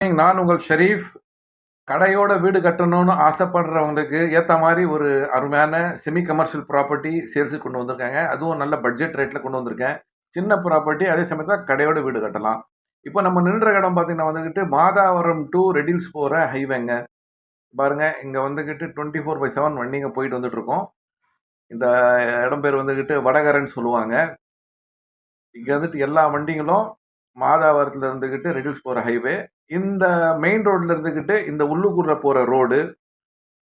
நான் உங்கள் ஷெரீஃப். கடையோட வீடு கட்டணும்னு ஆசைப்படுறவங்களுக்கு ஏற்ற மாதிரி ஒரு அருமையான செமி கமர்ஷியல் ப்ராப்பர்ட்டி சேல்ஸுக்கு கொண்டு வந்திருக்காங்க. அதுவும் நல்ல பட்ஜெட் ரேட்டில் கொண்டு வந்திருக்கேன். சின்ன ப்ராப்பர்ட்டி, அதே சமயத்தில் கடையோட வீடு கட்டலாம். இப்போ நம்ம நின்ற இடம் பார்த்தீங்கன்னா வந்துக்கிட்டு மாதாவரம் டு ரெடில்ஸ் போகிற ஹைவேங்க. பாருங்க, இங்கே வந்துக்கிட்டு 24/7 வண்டிங்க போயிட்டு வந்துட்டு இருக்கோம். இந்த இடம் பேர் வந்துக்கிட்டு வடகரன்னு சொல்லுவாங்க. இங்கே வந்துட்டு எல்லா வண்டிங்களும் மாதாவரத்தில் இருந்துக்கிட்டு ரெடில்ஸ் போகிற ஹைவே. இந்த மெயின் ரோட்ல இருந்துக்கிட்டு இந்த உள்ளுக்குள்ள போகிற ரோடு,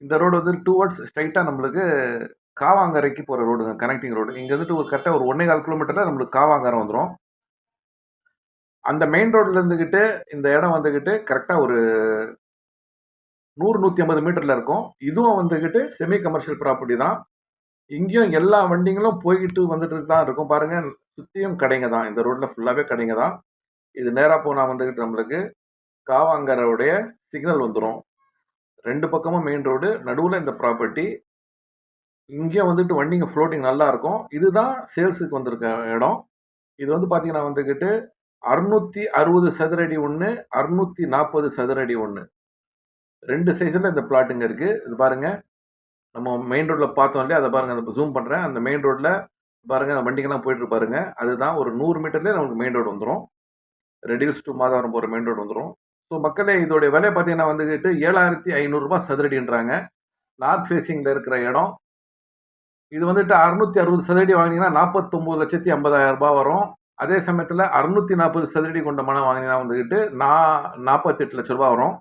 இந்த ரோடு வந்து டுவர்ட்ஸ் ஸ்ட்ரைட்டாக நம்மளுக்கு காவாங்கரைக்கு போகிற ரோடுங்க, கனெக்டிங் ரோடு. இங்கே வந்துட்டு ஒரு கரெக்டாக ஒரு 1.25 கிலோமீட்டரில் நம்மளுக்கு காவாங்கரை வந்துடும். அந்த மெயின் ரோட்ல இருந்துக்கிட்டு இந்த இடம் வந்துக்கிட்டு கரெக்டாக ஒரு 100-150 மீட்டரில் இருக்கும். இதுவும் வந்துக்கிட்டு செமி கமர்ஷியல் ப்ராப்பர்ட்டி தான். இங்கேயும் எல்லா வண்டிங்களும் போய்கிட்டு வந்துட்டு தான் இருக்கும். பாருங்க, சுற்றியும் கடைங்க தான். இந்த ரோட்டில் ஃபுல்லாகவே கடைங்க தான். இது நேராக போனால் வந்துக்கிட்டு நம்மளுக்கு காவாங்கரையுடைய சிக்னல் வந்துடும். 2 பக்கமும் மெயின் ரோடு, நடுவில் இந்த ப்ராப்பர்ட்டி. இங்கேயும் வந்துட்டு வண்டிங்க ஃப்ளோட்டிங் நல்லா இருக்கும். இதுதான் சேல்ஸுக்கு வந்திருக்க இடம். இது வந்து பார்த்தீங்கன்னா வந்துக்கிட்டு 660 சதுர அடி ஒன்று, 640 சதுர அடி ஒன்று, 2 சைஸில் இந்த பிளாட்டுங்க இருக்குது. இது பாருங்க, நம்ம மெயின் ரோட்டில் பார்த்தோம் இல்லையா, அதை பாருங்க, அதை ஜூம் பண்ணுறேன். அந்த மெயின் ரோட்டில் பாருங்க, அந்த வண்டிங்கெல்லாம் போயிட்டு பாருங்க. அதுதான் ஒரு 100 மீட்டர்லேயே நமக்கு மெயின் ரோடு வந்துடும். ரெடில்ஸ் டு மாதாவரம் போகிற மெயின் ரோடு வந்துடும். ஸோ மக்களே, இதோடைய விலை பார்த்தீங்கன்னா வந்துக்கிட்டு 7,500 சதுரடின்றாங்க. நார்த் ஃபேஸிங்கில் இருக்கிற இடம். இது வந்துட்டு 660 சதுரடி வாங்கினீங்கன்னா 49,50,000 வரும். அதே சமயத்தில் 640 சதுரடி கொண்ட மனம் வாங்கினீங்கன்னா வந்துக்கிட்டு 48 லட்ச ரூபா வரும்.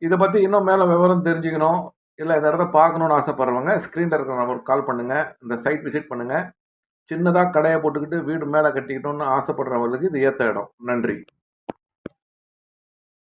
இதை பற்றி இன்னும் மேலே விவரம் தெரிஞ்சுக்கணும், இல்லை இந்த இடத்த பார்க்கணுன்னு ஆசைப்படுறவங்க ஸ்க்ரீனில் இருக்கிற நம்பருக்கு கால் பண்ணுங்கள். இந்த சைட் விசிட் பண்ணுங்கள். சின்னதாக கடையை போட்டுக்கிட்டு வீடு மேலே கட்டிக்கிட்டோன்னு ஆசைப்படுறவங்களுக்கு இது ஏற்ற இடம். நன்றி.